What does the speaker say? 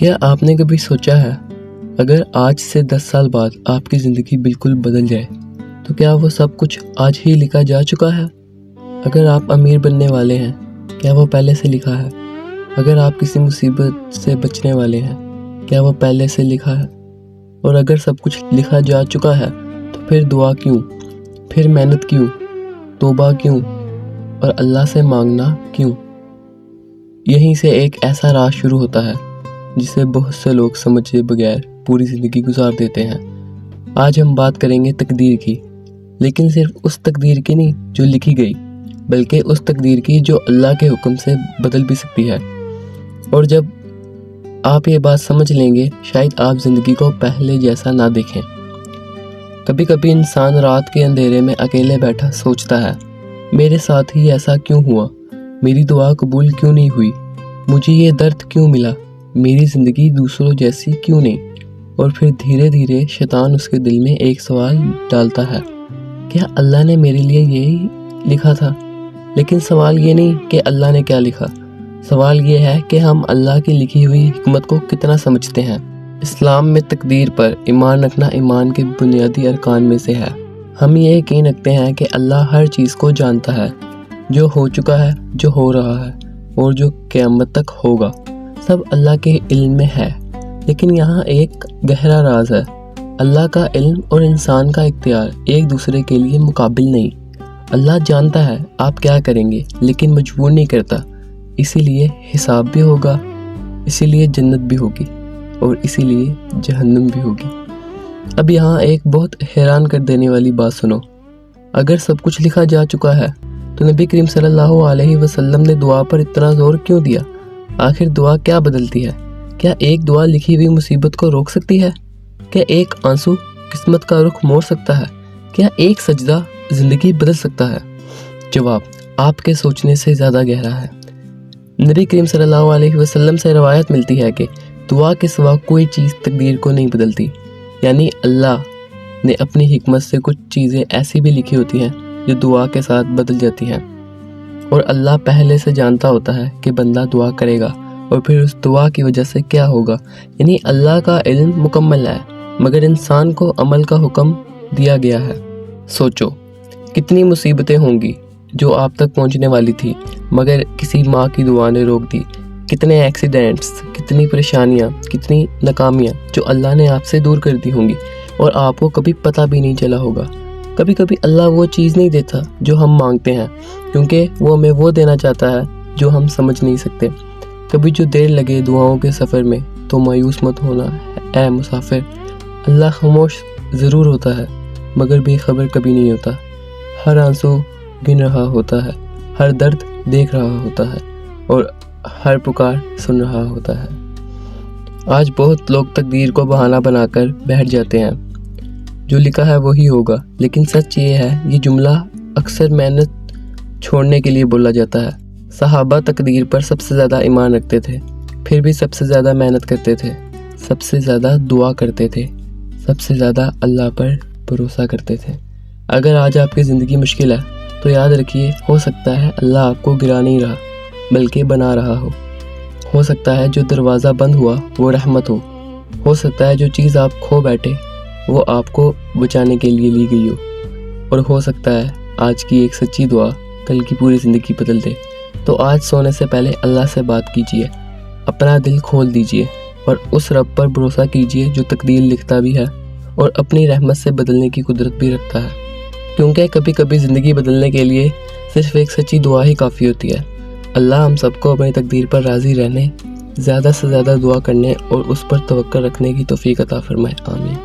کیا آپ نے کبھی سوچا ہے اگر آج سے 10 سال بعد آپ کی زندگی بالکل بدل جائے تو کیا وہ سب کچھ آج ہی لکھا جا چکا ہے؟ اگر آپ امیر بننے والے ہیں کیا وہ پہلے سے لکھا ہے؟ اگر آپ کسی مصیبت سے بچنے والے ہیں کیا وہ پہلے سے لکھا ہے؟ اور اگر سب کچھ لکھا جا چکا ہے تو پھر دعا کیوں؟ پھر محنت کیوں؟ توبہ کیوں؟ اور اللہ سے مانگنا کیوں؟ یہیں سے ایک ایسا راز شروع ہوتا ہے جسے بہت سے لوگ سمجھے بغیر پوری زندگی گزار دیتے ہیں۔ آج ہم بات کریں گے تقدیر کی، لیکن صرف اس تقدیر کی نہیں جو لکھی گئی، بلکہ اس تقدیر کی جو اللہ کے حکم سے بدل بھی سکتی ہے۔ اور جب آپ یہ بات سمجھ لیں گے شاید آپ زندگی کو پہلے جیسا نہ دیکھیں۔ کبھی کبھی انسان رات کے اندھیرے میں اکیلے بیٹھا سوچتا ہے، میرے ساتھ ہی ایسا کیوں ہوا؟ میری دعا قبول کیوں نہیں ہوئی؟ مجھے یہ درد کیوں ملا؟ میری زندگی دوسروں جیسی کیوں نہیں؟ اور پھر دھیرے دھیرے شیطان اس کے دل میں ایک سوال ڈالتا ہے، کیا اللہ نے میرے لیے یہی لکھا تھا؟ لیکن سوال یہ نہیں کہ اللہ نے کیا لکھا، سوال یہ ہے کہ ہم اللہ کی لکھی ہوئی حکمت کو کتنا سمجھتے ہیں۔ اسلام میں تقدیر پر ایمان رکھنا ایمان کے بنیادی ارکان میں سے ہے۔ ہم یہ یقین رکھتے ہیں کہ اللہ ہر چیز کو جانتا ہے، جو ہو چکا ہے، جو ہو رہا ہے اور جو قیامت تک ہوگا، سب اللہ کے علم میں ہے۔ لیکن یہاں ایک گہرا راز ہے، اللہ کا علم اور انسان کا اختیار ایک دوسرے کے لیے مقابل نہیں۔ اللہ جانتا ہے آپ کیا کریں گے لیکن مجبور نہیں کرتا، اسی لیے حساب بھی ہوگا، اسی لیے جنت بھی ہوگی اور اسی لیے جہنم بھی ہوگی۔ اب یہاں ایک بہت حیران کر دینے والی بات سنو، اگر سب کچھ لکھا جا چکا ہے تو نبی کریم صلی اللہ علیہ وسلم نے دعا پر اتنا زور کیوں دیا؟ آخر دعا کیا بدلتی ہے؟ کیا ایک دعا لکھی ہوئی مصیبت کو روک سکتی ہے؟ کیا ایک آنسو قسمت کا رخ موڑ سکتا ہے؟ کیا ایک سجدہ زندگی بدل سکتا ہے؟ جواب آپ کے سوچنے سے زیادہ گہرا ہے۔ نبی کریم صلی اللہ علیہ وسلم سے روایت ملتی ہے کہ دعا کے سوا کوئی چیز تقدیر کو نہیں بدلتی، یعنی اللہ نے اپنی حکمت سے کچھ چیزیں ایسی بھی لکھی ہوتی ہیں جو دعا کے ساتھ بدل جاتی ہیں، اور اللہ پہلے سے جانتا ہوتا ہے کہ بندہ دعا کرے گا اور پھر اس دعا کی وجہ سے کیا ہوگا۔ یعنی اللہ کا علم مکمل ہے مگر انسان کو عمل کا حکم دیا گیا ہے۔ سوچو کتنی مصیبتیں ہوں گی جو آپ تک پہنچنے والی تھی مگر کسی ماں کی دعا نے روک دی، کتنے ایکسیڈنٹس، کتنی پریشانیاں، کتنی ناکامیاں جو اللہ نے آپ سے دور کر دی ہوں گی اور آپ کو کبھی پتہ بھی نہیں چلا ہوگا۔ کبھی کبھی اللہ وہ چیز نہیں دیتا جو ہم مانگتے ہیں کیونکہ وہ ہمیں وہ دینا چاہتا ہے جو ہم سمجھ نہیں سکتے۔ کبھی جو دیر لگے دعاؤں کے سفر میں تو مایوس مت ہونا اے مسافر، اللہ خاموش ضرور ہوتا ہے مگر بے خبر کبھی نہیں ہوتا۔ ہر آنسو گن رہا ہوتا ہے، ہر درد دیکھ رہا ہوتا ہے اور ہر پکار سن رہا ہوتا ہے۔ آج بہت لوگ تقدیر کو بہانہ بنا کر بیٹھ جاتے ہیں، جو لکھا ہے وہی ہوگا، لیکن سچ یہ ہے یہ جملہ اکثر محنت چھوڑنے کے لیے بولا جاتا ہے۔ صحابہ تقدیر پر سب سے زیادہ ایمان رکھتے تھے، پھر بھی سب سے زیادہ محنت کرتے تھے، سب سے زیادہ دعا کرتے تھے، سب سے زیادہ اللہ پر بھروسہ کرتے تھے۔ اگر آج آپ کی زندگی مشکل ہے تو یاد رکھیے ہو سکتا ہے اللہ آپ کو گرا نہیں رہا بلکہ بنا رہا ہو سکتا ہے جو دروازہ بند ہوا وہ رحمت ہو سکتا ہے جو چیز آپ کھو بیٹھے وہ آپ کو بچانے کے لیے لی گئی اور ہو سکتا ہے آج کی ایک سچی دعا کل کی پوری زندگی بدل دے۔ تو آج سونے سے پہلے اللہ سے بات کیجیے، اپنا دل کھول دیجیے اور اس رب پر بھروسہ کیجیے جو تقدیر لکھتا بھی ہے اور اپنی رحمت سے بدلنے کی قدرت بھی رکھتا ہے، کیونکہ کبھی کبھی زندگی بدلنے کے لیے صرف ایک سچی دعا ہی کافی ہوتی ہے۔ اللہ ہم سب کو اپنی تقدیر پر راضی رہنے، زیادہ سے زیادہ دعا کرنے اور اس پر توکل رکھنے کی توفیق عطا فرمائے، آمین۔